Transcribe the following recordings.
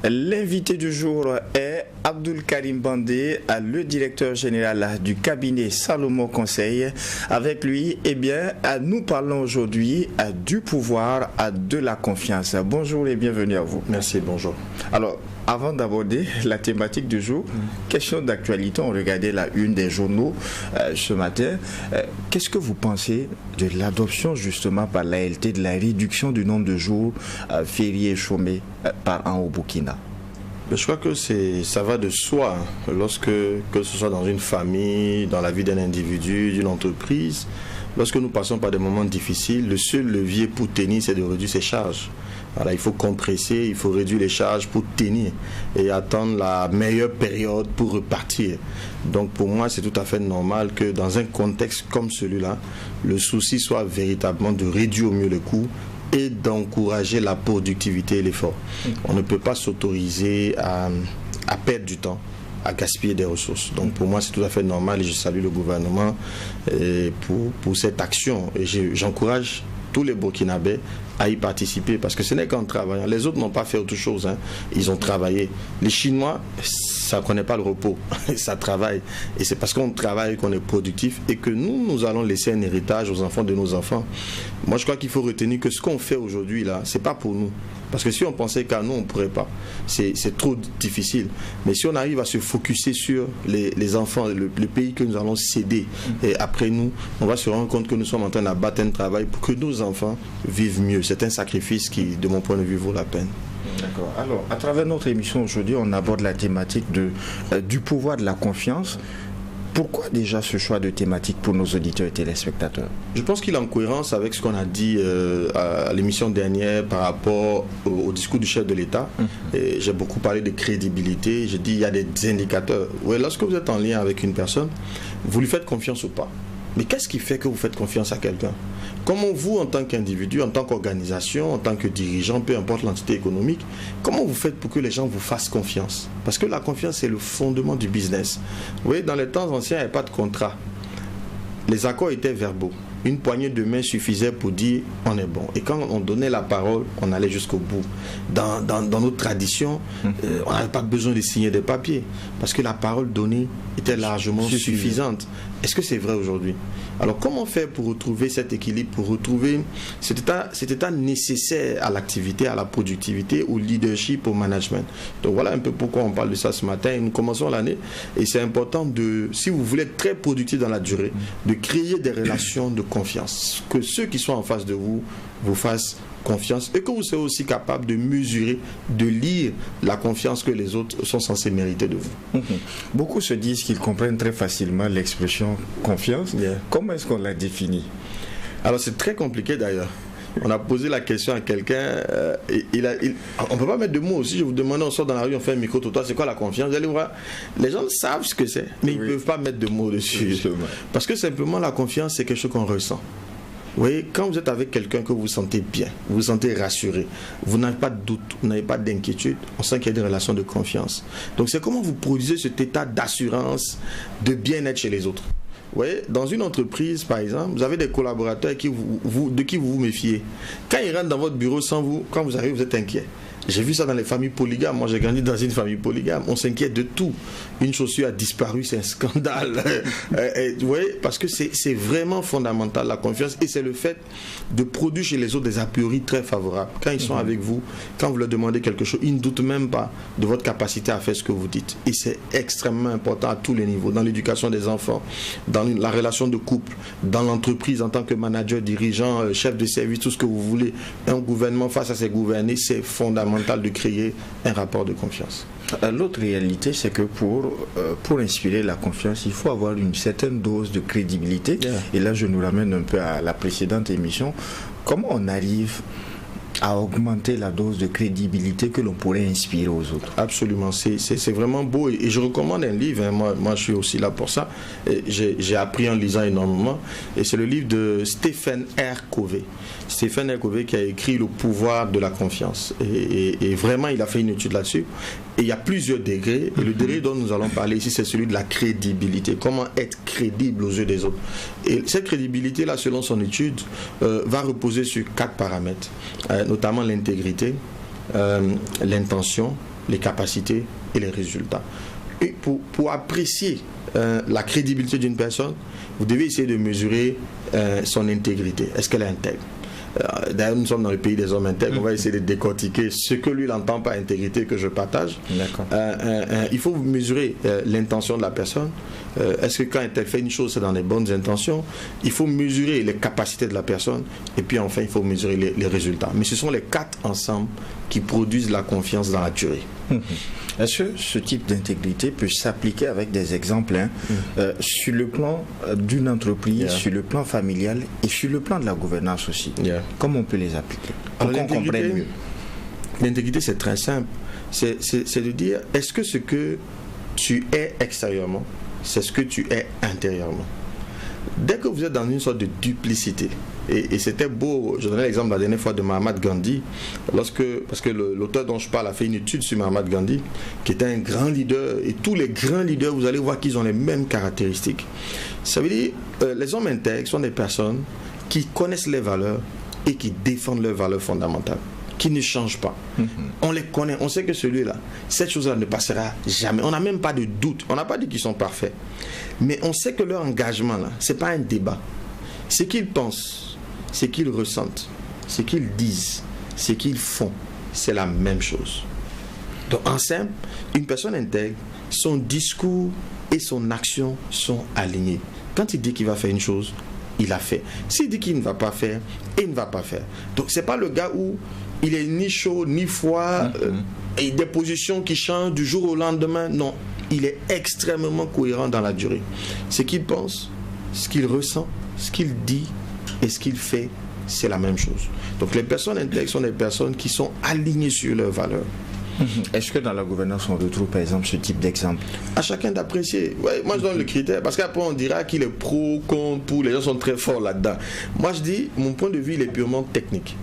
L'invité du jour est Abdoul Karim Bandé, le directeur général du cabinet Salomon Conseil. Avec lui, nous parlons aujourd'hui du pouvoir, de la confiance. Bonjour et bienvenue à vous. Merci, bonjour. Alors, avant d'aborder la thématique du jour, question d'actualité, on regardait la une des journaux ce matin. Qu'est-ce que vous pensez de l'adoption justement par l'ALT de la réduction du nombre de jours fériés et chômés par an au Burkina? Je crois que ça va de soi, que ce soit dans une famille, dans la vie d'un individu, d'une entreprise. Lorsque nous passons par des moments difficiles, le seul levier pour tenir, c'est de réduire ses charges. Voilà, il faut compresser, il faut réduire les charges pour tenir et attendre la meilleure période pour repartir. Donc pour moi, c'est tout à fait normal que dans un contexte comme celui-là, le souci soit véritablement de réduire au mieux les coûts et d'encourager la productivité et l'effort. On ne peut pas s'autoriser à perdre du temps, à gaspiller des ressources. Donc pour moi, c'est tout à fait normal et je salue le gouvernement pour cette action. Et j'encourage tous les Burkinabés à y participer parce que ce n'est qu'en travaillant. Les autres n'ont pas fait autre chose, hein. Ils ont travaillé. Les Chinois, ça ne connaît pas le repos, ça travaille. Et c'est parce qu'on travaille qu'on est productif et que nous allons laisser un héritage aux enfants de nos enfants. Moi, je crois qu'il faut retenir que ce qu'on fait aujourd'hui, là, ce n'est pas pour nous. Parce que si on pensait qu'à nous, on ne pourrait pas. C'est trop difficile. Mais si on arrive à se focuser sur les enfants, le pays que nous allons céder, et après nous, on va se rendre compte que nous sommes en train d'abattre un travail pour que nos enfants vivent mieux. C'est un sacrifice qui, de mon point de vue, vaut la peine. D'accord. Alors, à travers notre émission aujourd'hui, on aborde la thématique du pouvoir de la confiance. Pourquoi déjà ce choix de thématique pour nos auditeurs et téléspectateurs? Je pense qu'il est en cohérence avec ce qu'on a dit à l'émission dernière par rapport au discours du chef de l'État. J'ai beaucoup parlé de crédibilité. J'ai dit il y a des indicateurs. Ouais, lorsque vous êtes en lien avec une personne, vous lui faites confiance ou pas? Mais qu'est-ce qui fait que vous faites confiance à quelqu'un? Comment vous, en tant qu'individu, en tant qu'organisation, en tant que dirigeant, peu importe l'entité économique, comment vous faites pour que les gens vous fassent confiance? Parce que la confiance, c'est le fondement du business. Vous voyez, dans les temps anciens, il n'y avait pas de contrat. Les accords étaient verbaux. Une poignée de main suffisait pour dire on est bon. Et quand on donnait la parole, on allait jusqu'au bout. Dans notre tradition, on n'avait pas besoin de signer des papiers parce que la parole donnée était largement suffisante. Est-ce que c'est vrai aujourd'hui? Alors comment faire pour retrouver cet équilibre, pour retrouver cet état nécessaire à l'activité, à la productivité, au leadership, au management? Donc voilà un peu pourquoi on parle de ça ce matin. Et nous commençons l'année et c'est important si vous voulez être très productif dans la durée, de créer des relations de confiance. Que ceux qui sont en face de vous fassent confiance et que vous soyez aussi capable de mesurer, de lire la confiance que les autres sont censés mériter de vous. Beaucoup se disent qu'ils comprennent très facilement l'expression confiance. Comment est-ce qu'on la définit? Alors c'est très compliqué d'ailleurs. On a posé la question à quelqu'un, on ne peut pas mettre de mots aussi. Je vous demande, on sort dans la rue, on fait un micro-trottoir, c'est quoi la confiance? Vous allez voir, les gens savent ce que c'est, mais ils ne peuvent pas mettre de mots dessus. Parce que simplement la confiance, c'est quelque chose qu'on ressent. Vous voyez, quand vous êtes avec quelqu'un que vous sentez bien, vous vous sentez rassuré, vous n'avez pas de doute, vous n'avez pas d'inquiétude, on sent qu'il y a des relations de confiance. Donc c'est comment vous produisez cet état d'assurance, de bien-être chez les autres. Vous voyez, dans une entreprise, par exemple, vous avez des collaborateurs de qui vous vous méfiez. Quand ils rentrent dans votre bureau sans vous, quand vous arrivez, vous êtes inquiet. J'ai vu ça dans les familles polygames. Moi, j'ai grandi dans une famille polygame. On s'inquiète de tout. Une chaussure a disparu, c'est un scandale. Vous voyez, parce que c'est vraiment fondamental, la confiance. Et c'est le fait de produire chez les autres des a priori très favorables. Quand ils sont avec vous, quand vous leur demandez quelque chose, ils ne doutent même pas de votre capacité à faire ce que vous dites. Et c'est extrêmement important à tous les niveaux. Dans l'éducation des enfants, dans la relation de couple, dans l'entreprise en tant que manager, dirigeant, chef de service, tout ce que vous voulez. Un gouvernement face à ses gouvernés, c'est fondamental de créer un rapport de confiance. L'autre réalité, c'est que pour inspirer la confiance, il faut avoir une certaine dose de crédibilité. Et là, je nous ramène un peu à la précédente émission. Comment on arrive à augmenter la dose de crédibilité que l'on pourrait inspirer aux autres? Absolument, c'est vraiment beau et je recommande un livre, hein. Moi je suis aussi là pour ça. J'ai appris en lisant énormément et c'est le livre de Stephen R. Covey. Stephen R. Covey qui a écrit Le pouvoir de la confiance et vraiment il a fait une étude là-dessus et il y a plusieurs degrés et le degré dont nous allons parler ici c'est celui de la crédibilité, comment être crédible aux yeux des autres. Et cette crédibilité là selon son étude va reposer sur 4 paramètres, notamment l'intégrité, l'intention, les capacités et les résultats. Et pour apprécier la crédibilité d'une personne, vous devez essayer de mesurer son intégrité. Est-ce qu'elle est intègre? D'ailleurs, nous sommes dans le pays des hommes intègres. On va essayer de décortiquer ce que lui entend par intégrité que je partage. Il faut mesurer l'intention de la personne. Est-ce que quand elle fait une chose, c'est dans les bonnes intentions? Il faut mesurer les capacités de la personne. Et puis enfin, il faut mesurer les résultats. Mais ce sont les 4 ensemble qui produisent la confiance dans la durée. Est-ce que ce type d'intégrité peut s'appliquer avec des exemples sur le plan d'une entreprise, sur le plan familial et sur le plan de la gouvernance aussi? Comment on peut les appliquer pour qu'on comprenne mieux? L'intégrité, c'est très simple. C'est de dire, est-ce que ce que tu es extérieurement, c'est ce que tu es intérieurement? Dès que vous êtes dans une sorte de duplicité, et c'était beau, je donnais l'exemple la dernière fois de Mahatma Gandhi, parce que l'auteur dont je parle a fait une étude sur Mahatma Gandhi, qui était un grand leader, et tous les grands leaders, vous allez voir qu'ils ont les mêmes caractéristiques. Ça veut dire, les hommes intègres sont des personnes qui connaissent les valeurs et qui défendent leurs valeurs fondamentales, qui ne changent pas. On les connaît, on sait que celui-là, cette chose-là ne passera jamais. On n'a même pas de doute, on n'a pas dit qu'ils sont parfaits. Mais on sait que leur engagement, là, ce n'est pas un débat. Ce qu'ils pensent, ce qu'ils ressentent, ce qu'ils disent, ce qu'ils font, c'est la même chose. Donc, en simple, une personne intègre, son discours et son action sont alignés. Quand il dit qu'il va faire une chose, il la fait. S'il dit qu'il ne va pas faire, il ne va pas faire. Donc, ce n'est pas le gars où il est ni chaud, ni froid, et des positions qui changent du jour au lendemain. Non, il est extrêmement cohérent dans la durée. Ce qu'il pense, ce qu'il ressent, ce qu'il dit et ce qu'il fait, c'est la même chose. Donc les personnes intègres sont des personnes qui sont alignées sur leurs valeurs. Est-ce que dans la gouvernance on retrouve par exemple ce type d'exemple? À chacun d'apprécier. Ouais, moi je donne le critère, parce qu'après on dira qu'il est pro, contre, pour, les gens sont très forts là-dedans. Moi je dis, mon point de vue il est purement technique.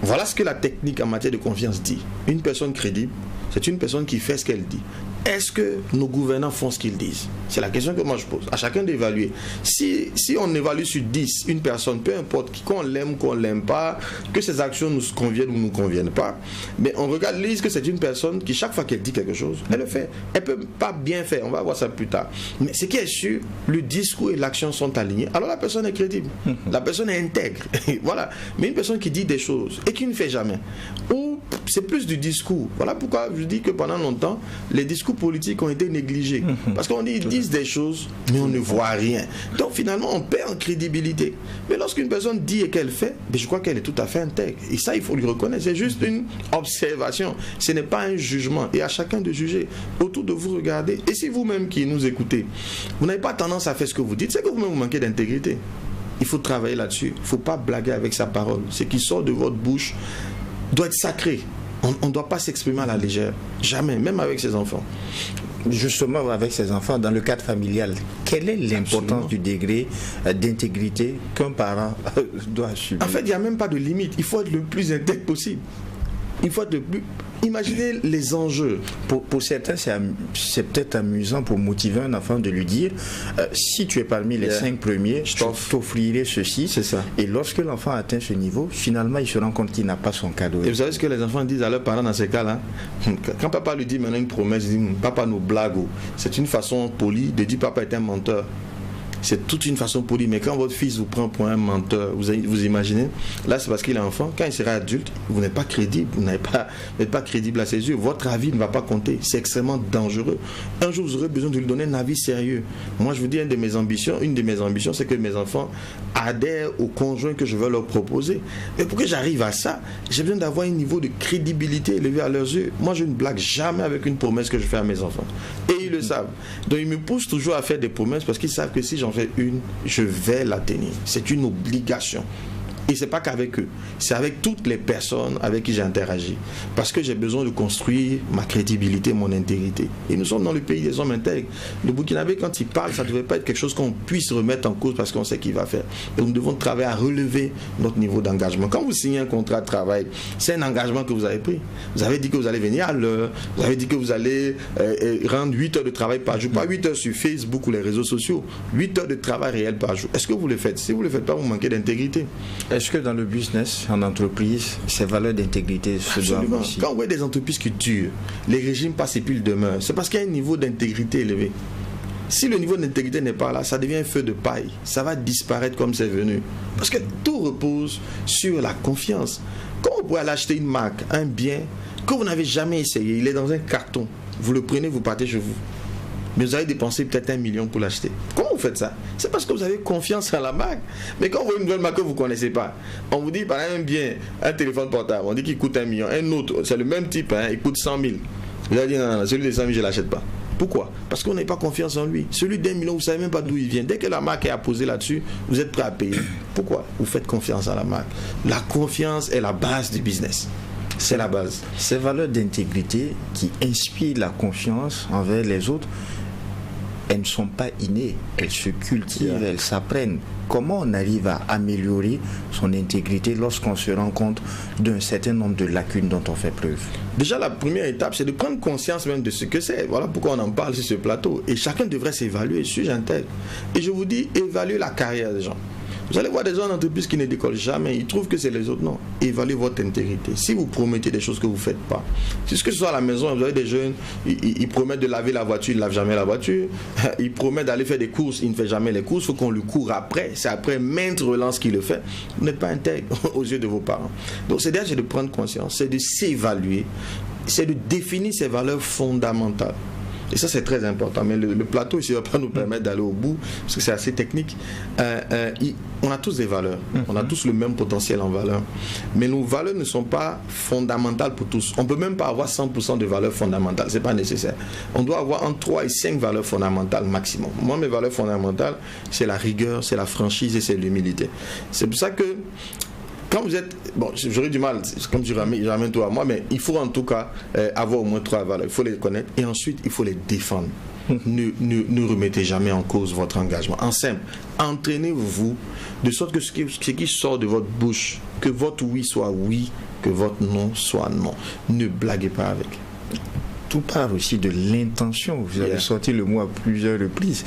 Voilà ce que la technique en matière de confiance dit. Une personne crédible, c'est une personne qui fait ce qu'elle dit. Est-ce que nos gouvernants font ce qu'ils disent? C'est la question que moi je pose. À chacun d'évaluer. Si on évalue sur 10 une personne, peu importe qu'on l'aime ou qu'on ne l'aime pas, que ses actions nous conviennent ou ne nous conviennent pas, mais on regarde, lise que c'est une personne qui, chaque fois qu'elle dit quelque chose, elle le fait. Elle ne peut pas bien faire, on va voir ça plus tard. Mais ce qui est sûr, le discours et l'action sont alignés. Alors la personne est crédible. La personne est intègre. Voilà. Mais une personne qui dit des choses et qui ne fait jamais, ou c'est plus du discours. Voilà pourquoi je dis que pendant longtemps, les discours politiques ont été négligés. Parce qu'on dit, ils disent des choses, mais on ne voit rien. Donc finalement, on perd en crédibilité. Mais lorsqu'une personne dit et qu'elle fait, je crois qu'elle est tout à fait intègre. Et ça, il faut lui reconnaître. C'est juste une observation. Ce n'est pas un jugement. Et à chacun de juger. Autour de vous, regardez. Et si vous-même qui nous écoutez, vous n'avez pas tendance à faire ce que vous dites, c'est que vous-même vous manquez d'intégrité. Il faut travailler là-dessus. Il ne faut pas blaguer avec sa parole. Ce qui sort de votre bouche doit être sacré. On ne doit pas s'exprimer à la légère. Jamais, même avec ses enfants. Justement, avec ses enfants, dans le cadre familial, quelle est l'importance du degré d'intégrité qu'un parent doit assumer? En fait, il n'y a même pas de limite. Il faut être le plus intègre possible. Il faut être le plus... Imaginez les enjeux. Pour certains, c'est peut-être amusant pour motiver un enfant de lui dire si tu es parmi les 5 premiers, je t'offrirai ceci. C'est ça. Et lorsque l'enfant atteint ce niveau, finalement, il se rend compte qu'il n'a pas son cadeau. Et vous savez ce que les enfants disent à leurs parents dans ces cas-là? Quand papa lui dit maintenant une promesse, il dit papa nous blague. C'est une façon polie de dire papa est un menteur. C'est toute une façon polie. Mais quand votre fils vous prend pour un menteur, vous imaginez, là c'est parce qu'il est enfant. Quand il sera adulte, vous n'êtes pas crédible. Vous n'êtes pas crédible à ses yeux. Votre avis ne va pas compter. C'est extrêmement dangereux. Un jour, vous aurez besoin de lui donner un avis sérieux. Moi, je vous dis, une de mes ambitions, c'est que mes enfants adhèrent au conjoint que je veux leur proposer. Mais pour que j'arrive à ça, j'ai besoin d'avoir un niveau de crédibilité élevé à leurs yeux. Moi, je ne blague jamais avec une promesse que je fais à mes enfants. Et ils le savent. Donc, ils me poussent toujours à faire des promesses parce qu'ils savent que si j'en fais une, je vais la tenir. C'est une obligation. Et ce n'est pas qu'avec eux, c'est avec toutes les personnes avec qui j'ai interagi. Parce que j'ai besoin de construire ma crédibilité, mon intégrité. Et nous sommes dans le pays des hommes intègres. Le Burkinabé, quand il parle, ça ne devait pas être quelque chose qu'on puisse remettre en cause parce qu'on sait qu'il va faire. Donc nous devons travailler à relever notre niveau d'engagement. Quand vous signez un contrat de travail, c'est un engagement que vous avez pris. Vous avez dit que vous allez venir à l'heure, vous avez dit que vous allez rendre 8 heures de travail par jour, pas 8 heures sur Facebook ou les réseaux sociaux, 8 heures de travail réel par jour. Est-ce que vous le faites? Si vous ne le faites pas, vous manquez d'intégrité. est-ce que dans le business, en entreprise, ces valeurs d'intégrité se doivent aussi? Quand on voit des entreprises qui durent, les régimes passent et puis ils demeurent, c'est parce qu'il y a un niveau d'intégrité élevé. Si le niveau d'intégrité n'est pas là, ça devient un feu de paille. Ça va disparaître comme c'est venu. Parce que tout repose sur la confiance. Quand vous pouvez aller acheter une marque, un bien, que vous n'avez jamais essayé, il est dans un carton. Vous le prenez, vous partez chez vous. Mais vous avez dépensé peut-être 1 million pour l'acheter. Comment vous faites ça? C'est parce que vous avez confiance en la marque. Mais quand vous voyez une nouvelle marque que vous ne connaissez pas, on vous dit par exemple un bien, un téléphone portable, on dit qu'il coûte 1 million. Un autre, c'est le même type, il coûte 100 000. Vous allez dire non, celui de 100 000, je ne l'achète pas. Pourquoi? Parce qu'on n'a pas confiance en lui. Celui d'1 million, vous ne savez même pas d'où il vient. Dès que la marque est apposée là-dessus, vous êtes prêt à payer. Pourquoi? Vous faites confiance à la marque. La confiance est la base du business. C'est la base. Ces valeurs d'intégrité qui inspirent la confiance envers les autres, elles ne sont pas innées, elles se cultivent, elles s'apprennent. Comment on arrive à améliorer son intégrité lorsqu'on se rend compte d'un certain nombre de lacunes dont on fait preuve? Déjà, la première étape, c'est de prendre conscience même de ce que c'est. Voilà pourquoi on en parle sur ce plateau. Et chacun devrait s'évaluer. Suis-je intègre? Et je vous dis, évaluez la carrière des gens. Vous allez voir des gens en entreprise qui ne décollent jamais. Ils trouvent que c'est les autres. Non. Évaluez votre intégrité. Si vous promettez des choses que vous ne faites pas, si ce que ce soit à la maison, vous avez des jeunes, ils promettent de laver la voiture, ils ne lavent jamais la voiture. Ils promettent d'aller faire des courses, ils ne font jamais les courses. Il faut qu'on le court après. C'est après maintes relances qu'il le fait. Vous n'êtes pas intègre aux yeux de vos parents. Donc c'est déjà de prendre conscience, c'est de s'évaluer, c'est de définir ses valeurs fondamentales. Et ça, c'est très important. Mais le plateau ici ne va pas nous permettre d'aller au bout, parce que c'est assez technique. On a tous des valeurs. On a tous le même potentiel en valeurs. Mais nos valeurs ne sont pas fondamentales pour tous. On ne peut même pas avoir 100% de valeurs fondamentales. Ce n'est pas nécessaire. On doit avoir entre 3 et 5 valeurs fondamentales maximum. Moi, mes valeurs fondamentales, c'est la rigueur, c'est la franchise et c'est l'humilité. C'est pour ça que quand vous êtes, bon, j'aurais du mal, comme je ramène tout à moi, mais il faut en tout cas avoir au moins 3 valeurs. Il faut les connaître et ensuite il faut les défendre. Ne remettez jamais en cause votre engagement. En simple, entraînez-vous de sorte que ce qui sort de votre bouche, que votre oui soit oui, que votre non soit non. Ne blaguez pas avec. Tout part aussi de l'intention. Vous avez sorti le mot à plusieurs reprises.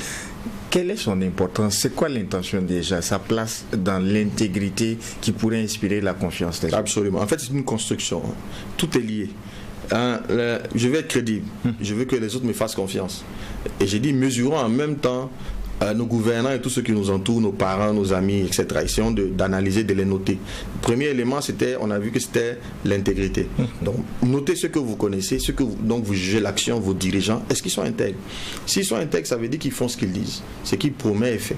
Quelle est son importance? C'est quoi l'intention déjà? Sa place dans l'intégrité qui pourrait inspirer la confiance des autres? Absolument. En fait, c'est une construction. Tout est lié. Je veux être crédible. Je veux que les autres me fassent confiance. Et j'ai dit, mesurons en même temps nos gouvernants et tous ceux qui nous entourent, nos parents, nos amis, etc. Essayons d'analyser, de les noter. Le premier élément, on a vu que c'était l'intégrité. Donc, notez ce que vous connaissez, donc vous jugez l'action, vos dirigeants. Est-ce qu'ils sont intègres? S'ils sont intègres, ça veut dire qu'ils font ce qu'ils disent. Ce qu'ils promettent est fait.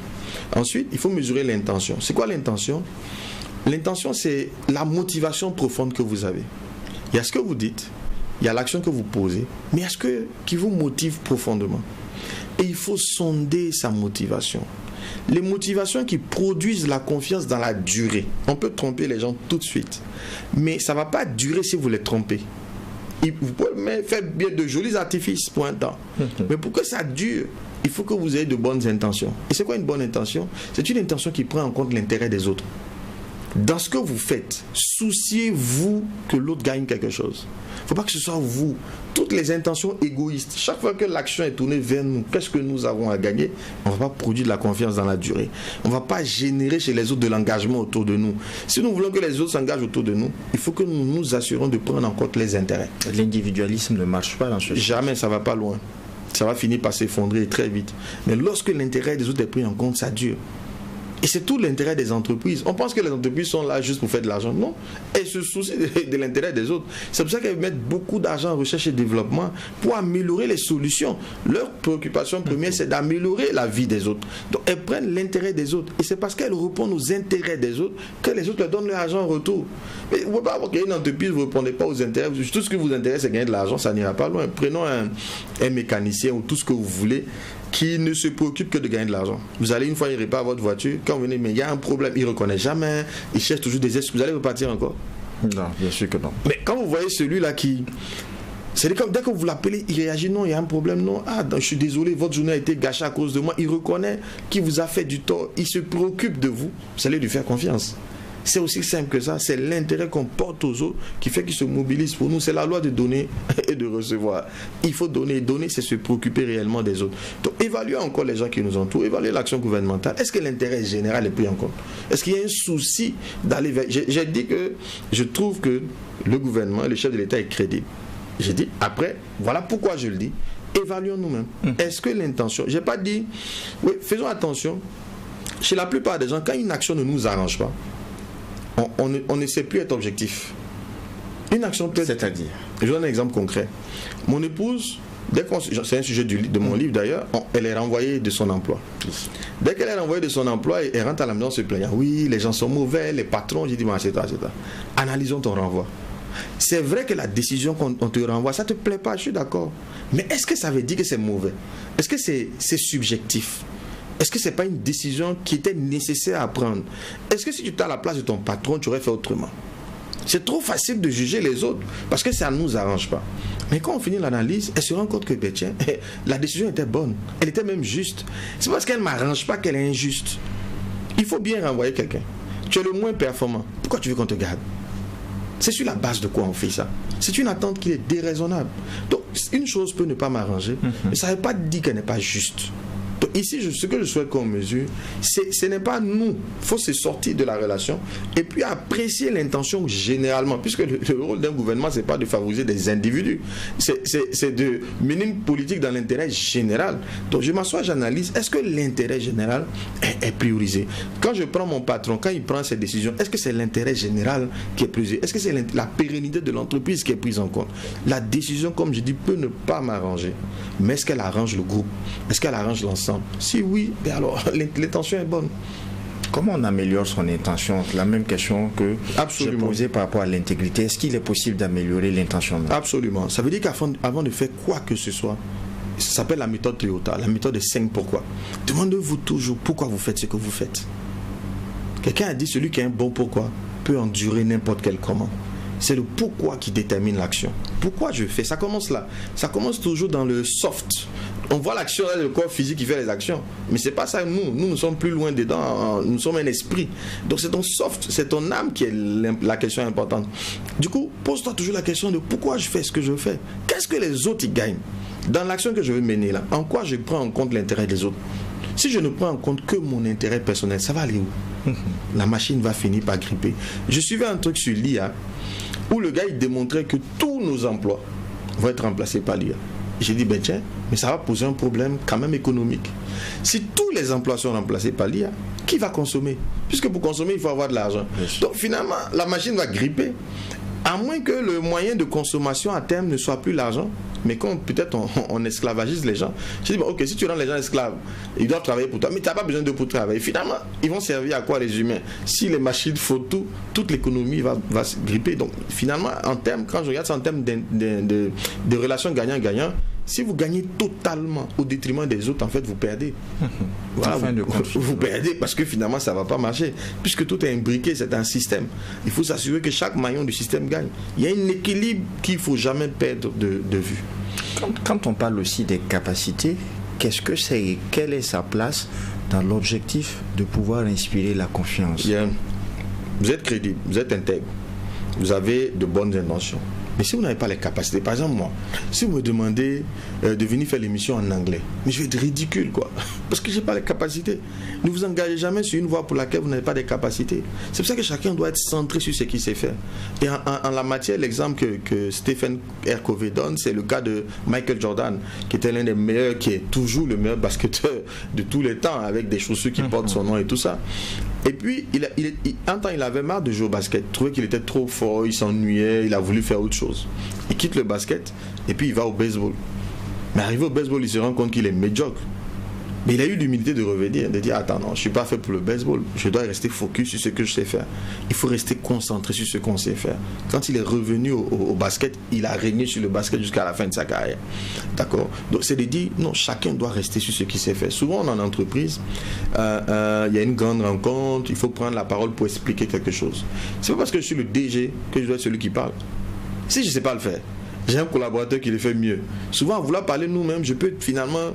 Ensuite, il faut mesurer l'intention. C'est quoi l'intention? L'intention, c'est la motivation profonde que vous avez. Il y a ce que vous dites, il y a l'action que vous posez, mais il y a ce qui vous motive profondément. Et il faut sonder sa motivation. Les motivations qui produisent la confiance dans la durée. On peut tromper les gens tout de suite, mais ça ne va pas durer si vous les trompez. Vous pouvez faire bien de jolis artifices pour un temps, mais pour que ça dure, il faut que vous ayez de bonnes intentions. Et c'est quoi une bonne intention? C'est une intention qui prend en compte l'intérêt des autres. Dans ce que vous faites, souciez-vous que l'autre gagne quelque chose. Il ne faut pas que ce soit vous. Toutes les intentions égoïstes, chaque fois que l'action est tournée vers nous, qu'est-ce que nous avons à gagner? On ne va pas produire de la confiance dans la durée. On ne va pas générer chez les autres de l'engagement autour de nous. Si nous voulons que les autres s'engagent autour de nous, il faut que nous nous assurons de prendre en compte les intérêts. L'individualisme ne marche pas dans ce sens. Jamais, ça ne va pas loin. Ça va finir par s'effondrer très vite. Mais lorsque l'intérêt des autres est pris en compte, ça dure. Et c'est tout l'intérêt des entreprises. On pense que les entreprises sont là juste pour faire de l'argent. Non, elles se soucient de l'intérêt des autres. C'est pour ça qu'elles mettent beaucoup d'argent en recherche et développement pour améliorer les solutions. Leur préoccupation première, c'est d'améliorer la vie des autres. Donc elles prennent l'intérêt des autres. Et c'est parce qu'elles répondent aux intérêts des autres que les autres leur donnent leur argent en retour. Mais vous ne pouvez pas avoir une entreprise, vous ne répondez pas aux intérêts. Tout ce qui vous intéresse, c'est gagner de l'argent, ça n'ira pas loin. Prenons un mécanicien ou tout ce que vous voulez, qui ne se préoccupe que de gagner de l'argent. Vous allez une fois, il répare votre voiture. Quand vous venez, mais il y a un problème, il ne reconnaît jamais, il cherche toujours des excuses. Vous allez repartir encore? Non, bien sûr que non. Mais quand vous voyez celui-là qui... C'est comme dès que vous l'appelez, il réagit, non, il y a un problème, non. Ah, je suis désolé, votre journée a été gâchée à cause de moi. Il reconnaît qu'il vous a fait du tort, il se préoccupe de vous. Vous allez lui faire confiance. C'est aussi simple que ça. C'est l'intérêt qu'on porte aux autres qui fait qu'ils se mobilisent pour nous. C'est la loi de donner et de recevoir. Il faut donner. Donner, c'est se préoccuper réellement des autres. Donc, évaluer encore les gens qui nous entourent, évaluer l'action gouvernementale. Est-ce que l'intérêt général est pris en compte? Est-ce qu'il y a un souci d'aller vers... J'ai dit que je trouve que le gouvernement, le chef de l'État est crédible. J'ai dit, après, voilà pourquoi je le dis. Évaluons nous-mêmes. Est-ce que l'intention... Je n'ai pas dit... Oui, faisons attention. Chez la plupart des gens, quand une action ne nous arrange pas, on ne sait plus être objectif. Une action peut-être... C'est-à-dire? Je donne un exemple concret. Mon épouse, c'est un sujet de mon livre d'ailleurs, elle est renvoyée de son emploi. Dès qu'elle est renvoyée de son emploi, elle rentre à la maison se plaignant. Oui, les gens sont mauvais, les patrons, j'ai dit, c'est ça. Analysons ton renvoi. C'est vrai que la décision qu'on te renvoie, ça ne te plaît pas, je suis d'accord. Mais est-ce que ça veut dire que c'est mauvais? Est-ce que c'est subjectif? Est-ce que ce n'est pas une décision qui était nécessaire à prendre? Est-ce que si tu étais à la place de ton patron, tu aurais fait autrement? C'est trop facile de juger les autres parce que ça ne nous arrange pas. Mais quand on finit l'analyse, elle se rend compte que, tiens, la décision était bonne. Elle était même juste. C'est parce qu'elle ne m'arrange pas qu'elle est injuste. Il faut bien renvoyer quelqu'un. Tu es le moins performant. Pourquoi tu veux qu'on te garde? C'est sur la base de quoi on fait ça? C'est une attente qui est déraisonnable. Donc, une chose peut ne pas m'arranger, mais ça ne veut pas dire qu'elle n'est pas juste. Donc ici, ce que je souhaite qu'on mesure, ce n'est pas nous. Il faut se sortir de la relation et puis apprécier l'intention généralement. Puisque le rôle d'un gouvernement, ce n'est pas de favoriser des individus. C'est de mener une politique dans l'intérêt général. Donc je m'assois, j'analyse. Est-ce que l'intérêt général est priorisé? Quand je prends mon patron, quand il prend ses décisions, est-ce que c'est l'intérêt général qui est priorisé? Est-ce que c'est la pérennité de l'entreprise qui est prise en compte? La décision, comme je dis, peut ne pas m'arranger. Mais est-ce qu'elle arrange le groupe? Est-ce qu'elle arrange l'ensemble? Si oui, alors l'intention est bonne. Comment on améliore son intention? La même question que j'ai posée par rapport à l'intégrité. Est-ce qu'il est possible d'améliorer l'intention? Absolument. Ça veut dire qu'avant de faire quoi que ce soit, ça s'appelle la méthode Toyota, la méthode des 5 pourquoi. Demandez-vous toujours pourquoi vous faites ce que vous faites. Quelqu'un a dit celui qui a un bon pourquoi peut endurer n'importe quel comment. C'est le pourquoi qui détermine l'action. Pourquoi je fais? Ça commence là. Ça commence toujours dans le soft. On voit l'action, le corps physique qui fait les actions. Mais c'est pas ça, nous sommes plus loin dedans. Nous sommes un esprit. Donc c'est ton soft, c'est ton âme qui est la question importante. Du coup, pose-toi toujours la question de pourquoi je fais ce que je fais. Qu'est-ce que les autres y gagnent dans l'action que je veux mener là? En quoi je prends en compte l'intérêt des autres? Si je ne prends en compte que mon intérêt personnel, ça va aller où? La machine va finir par gripper. Je suivais un truc sur l'IA où le gars il démontrait que tous nos emplois vont être remplacés par l'IA. J'ai dit, tiens, mais ça va poser un problème quand même économique. Si tous les emplois sont remplacés par l'IA, qui va consommer? Puisque pour consommer, il faut avoir de l'argent. Donc finalement, la machine va gripper. À moins que le moyen de consommation à terme ne soit plus l'argent, mais quand peut-être on esclavagise les gens. Je dis, ok, si tu rends les gens esclaves, ils doivent travailler pour toi, mais tu n'as pas besoin d'eux pour travailler. Finalement, ils vont servir à quoi les humains? Si les machines font tout, toute l'économie va se gripper. Donc finalement, en termes, quand je regarde ça en termes de relations gagnant-gagnant, si vous gagnez totalement au détriment des autres, en fait, vous perdez. Voilà, vous perdez parce que finalement, ça ne va pas marcher. Puisque tout est imbriqué, c'est un système. Il faut s'assurer que chaque maillon du système gagne. Il y a un équilibre qu'il ne faut jamais perdre de vue. Quand on parle aussi des capacités, qu'est-ce que c'est et quelle est sa place dans l'objectif de pouvoir inspirer la confiance? Bien. Vous êtes crédible, vous êtes intègre, vous avez de bonnes intentions. Mais si vous n'avez pas les capacités, par exemple moi, si vous me demandez de venir faire l'émission en anglais, mais je vais être ridicule quoi, parce que je n'ai pas les capacités. Ne vous engagez jamais sur une voie pour laquelle vous n'avez pas de capacités. C'est pour ça que chacun doit être centré sur ce qu'il sait faire. Et en la matière, l'exemple que Stephen R. Covey donne, c'est le cas de Michael Jordan, qui était l'un des meilleurs, qui est toujours le meilleur basketteur de tous les temps, avec des chaussures qui portent son nom et tout ça. Et puis, un temps, il avait marre de jouer au basket. Il trouvait qu'il était trop fort, il s'ennuyait, il a voulu faire autre chose. Il quitte le basket et puis il va au baseball. Mais arrivé au baseball, il se rend compte qu'il est médiocre. Mais il a eu l'humilité de revenir, de dire attends, non, je ne suis pas fait pour le baseball. Je dois rester focus sur ce que je sais faire. Il faut rester concentré sur ce qu'on sait faire. Quand il est revenu au basket, il a régné sur le basket jusqu'à la fin de sa carrière. D'accord? Donc c'est de dire non, chacun doit rester sur ce qu'il sait faire. Souvent, en entreprise, il y a une grande rencontre, il faut prendre la parole pour expliquer quelque chose. C'est pas parce que je suis le DG que je dois être celui qui parle. Si je ne sais pas le faire, j'ai un collaborateur qui le fait mieux. Souvent, à vouloir parler nous-mêmes, je peux finalement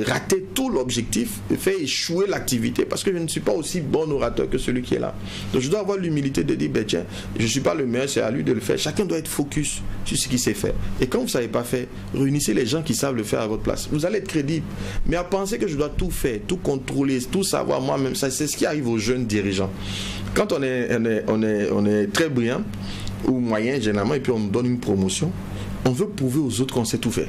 rater tout l'objectif et faire échouer l'activité parce que je ne suis pas aussi bon orateur que celui qui est là. Donc, je dois avoir l'humilité de dire, ben, tiens, je ne suis pas le meilleur, c'est à lui de le faire. Chacun doit être focus sur ce qu'il sait faire. Et quand vous ne savez pas faire, réunissez les gens qui savent le faire à votre place. Vous allez être crédible. Mais à penser que je dois tout faire, tout contrôler, tout savoir moi-même, ça, c'est ce qui arrive aux jeunes dirigeants. Quand on est très brillant, ou moyen généralement, et puis on nous donne une promotion, on veut prouver aux autres qu'on sait tout faire.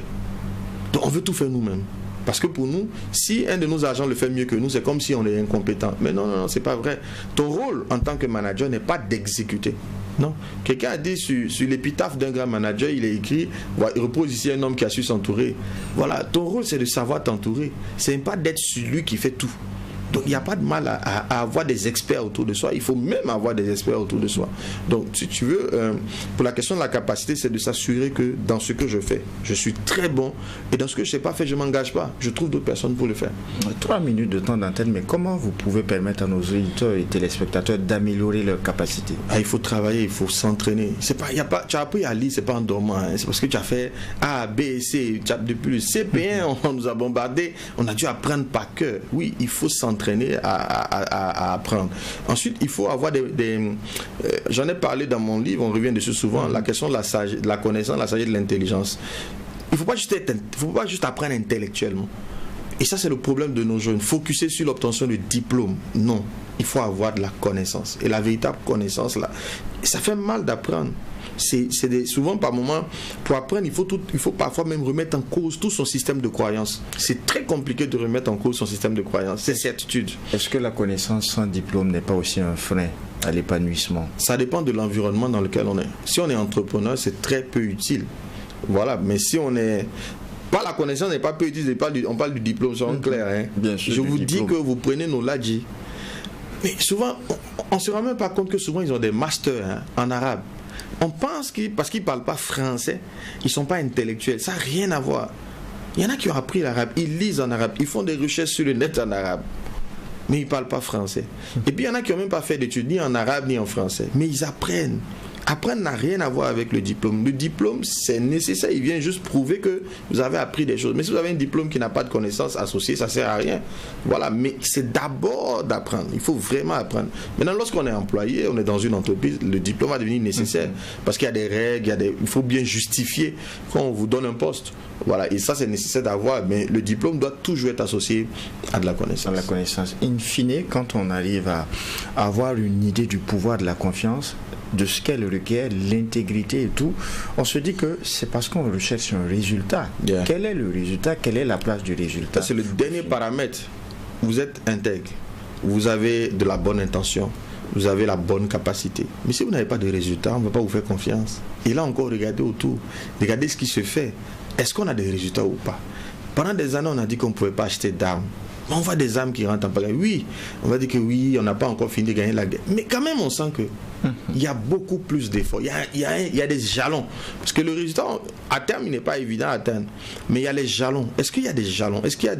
Donc on veut tout faire nous-mêmes. Parce que pour nous, si un de nos agents le fait mieux que nous, c'est comme si on est incompétent. Mais non, c'est pas vrai. Ton rôle en tant que manager n'est pas d'exécuter. Non. Quelqu'un a dit sur l'épitaphe d'un grand manager, il est écrit, il repose ici un homme qui a su s'entourer. Voilà, ton rôle c'est de savoir t'entourer. C'est pas d'être celui qui fait tout. Donc il n'y a pas de mal à avoir des experts autour de soi. Il faut même avoir des experts autour de soi. Donc si tu veux, pour la question de la capacité, c'est de s'assurer que dans ce que je fais, je suis très bon. Et dans ce que je ne sais pas faire, je ne m'engage pas. Je trouve d'autres personnes pour le faire. 3 minutes de temps d'antenne, mais comment vous pouvez permettre à nos auditeurs et téléspectateurs d'améliorer leur capacité? Il faut travailler, il faut s'entraîner. Tu as appris à lire, ce n'est pas en dormant. Hein. C'est parce que tu as fait A, B, C, depuis le CP1, on nous a bombardé. On a dû apprendre par cœur. Oui, il faut s'entraîner à apprendre. Ensuite, il faut avoir j'en ai parlé dans mon livre, on revient dessus souvent, la question de la connaissance, la sagesse de l'intelligence. Il ne faut pas juste apprendre intellectuellement. Et ça, c'est le problème de nos jeunes. Focuser sur l'obtention du diplôme. Non, il faut avoir de la connaissance. Et la véritable connaissance, là, ça fait mal d'apprendre. Souvent par moment, pour apprendre, il faut parfois même remettre en cause tout son système de croyance. C'est très compliqué de remettre en cause son système de croyance, ses certitudes. Est-ce que la connaissance sans diplôme n'est pas aussi un frein à l'épanouissement? Ça dépend de l'environnement dans lequel on est. Si on est entrepreneur, c'est très peu utile. Voilà, mais si on est... Pas la connaissance n'est pas peu utile, on parle du diplôme, c'est clair. Hein? Bien sûr, je vous dis que vous prenez nos ladji. Mais souvent, on ne se rend même pas compte que souvent ils ont des masters en arabe. On pense parce qu'ils ne parlent pas français, ils ne sont pas intellectuels. Ça n'a rien à voir. Il y en a qui ont appris l'arabe, ils lisent en arabe, ils font des recherches sur le net en arabe, mais ils ne parlent pas français. Et puis il y en a qui n'ont même pas fait d'études ni en arabe ni en français, mais ils apprennent. Apprendre n'a rien à voir avec le diplôme. Le diplôme, c'est nécessaire. Il vient juste prouver que vous avez appris des choses. Mais si vous avez un diplôme qui n'a pas de connaissances associées, ça ne sert à rien. Voilà. Mais c'est d'abord d'apprendre. Il faut vraiment apprendre. Maintenant, lorsqu'on est employé, on est dans une entreprise, le diplôme va devenir nécessaire. Parce qu'il y a des règles, il faut bien justifier quand on vous donne un poste. Voilà. Et ça, c'est nécessaire d'avoir. Mais le diplôme doit toujours être associé à de la connaissance. À la connaissance. In fine, quand on arrive à avoir une idée du pouvoir de la confiance, de ce qu'elle requiert, l'intégrité et tout, on se dit que c'est parce qu'on recherche un résultat. Yeah. Quel est le résultat? Quelle est la place du résultat? C'est le dernier paramètre. Vous êtes intègre, vous avez de la bonne intention, vous avez la bonne capacité. Mais si vous n'avez pas de résultat, on ne va pas vous faire confiance. Et là encore, regardez autour, regardez ce qui se fait. Est-ce qu'on a des résultats ou pas? Pendant des années, on a dit qu'on ne pouvait pas acheter d'armes. On voit des armes qui rentrent en pagaille. Oui, on va dire que oui, on n'a pas encore fini de gagner la guerre. Mais quand même, on sent que il y a beaucoup plus d'efforts. Il y a des jalons. Parce que le résultat, à terme, il n'est pas évident à atteindre. Mais il y a les jalons. Est-ce qu'il y a des jalons? Est-ce qu'il y a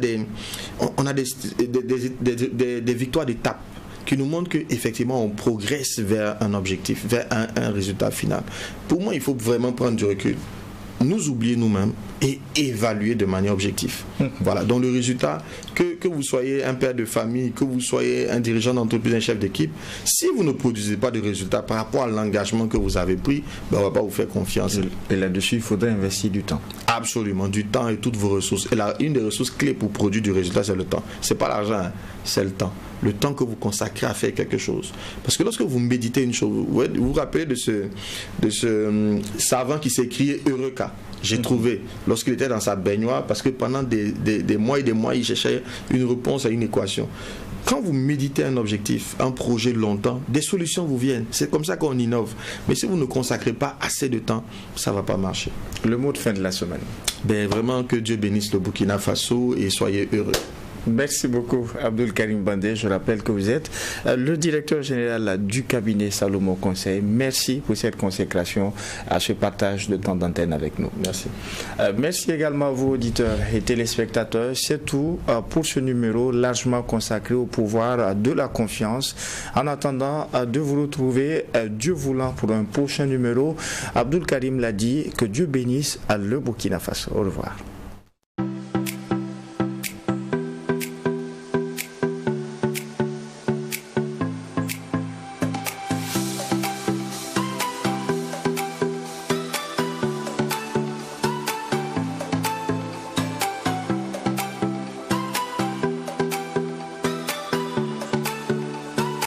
on a des victoires d'étape qui nous montrent qu'effectivement, on progresse vers un objectif, vers un résultat final? Pour moi, il faut vraiment prendre du recul, nous oublier nous-mêmes et évaluer de manière objective. Voilà, donc le résultat, que vous soyez un père de famille, que vous soyez un dirigeant d'entreprise, un chef d'équipe, si vous ne produisez pas de résultats par rapport à l'engagement que vous avez pris, on ne va pas vous faire confiance. Et là-dessus, il faudrait investir du temps. Absolument, du temps et toutes vos ressources. Et une des ressources clés pour produire du résultat, c'est le temps. Ce n'est pas l'argent, c'est le temps. Le temps que vous consacrez à faire quelque chose. Parce que lorsque vous méditez une chose, vous vous rappelez de ce savant qui s'est crié Eureka. J'ai trouvé, lorsqu'il était dans sa baignoire, parce que pendant des mois et des mois, il cherchait une réponse à une équation. Quand vous méditez un objectif, un projet longtemps, des solutions vous viennent. C'est comme ça qu'on innove. Mais si vous ne consacrez pas assez de temps, ça ne va pas marcher. Le mot de fin de la semaine. Vraiment que Dieu bénisse le Burkina Faso et soyez heureux. Merci beaucoup, Abdul Karim Bandé. Je rappelle que vous êtes le directeur général du cabinet Salomon Conseil. Merci pour cette consécration à ce partage de temps d'antenne avec nous. Merci. Merci également à vous, auditeurs et téléspectateurs. C'est tout pour ce numéro largement consacré au pouvoir de la confiance. En attendant de vous retrouver, Dieu voulant, pour un prochain numéro, Abdul Karim l'a dit, que Dieu bénisse le Burkina Faso. Au revoir.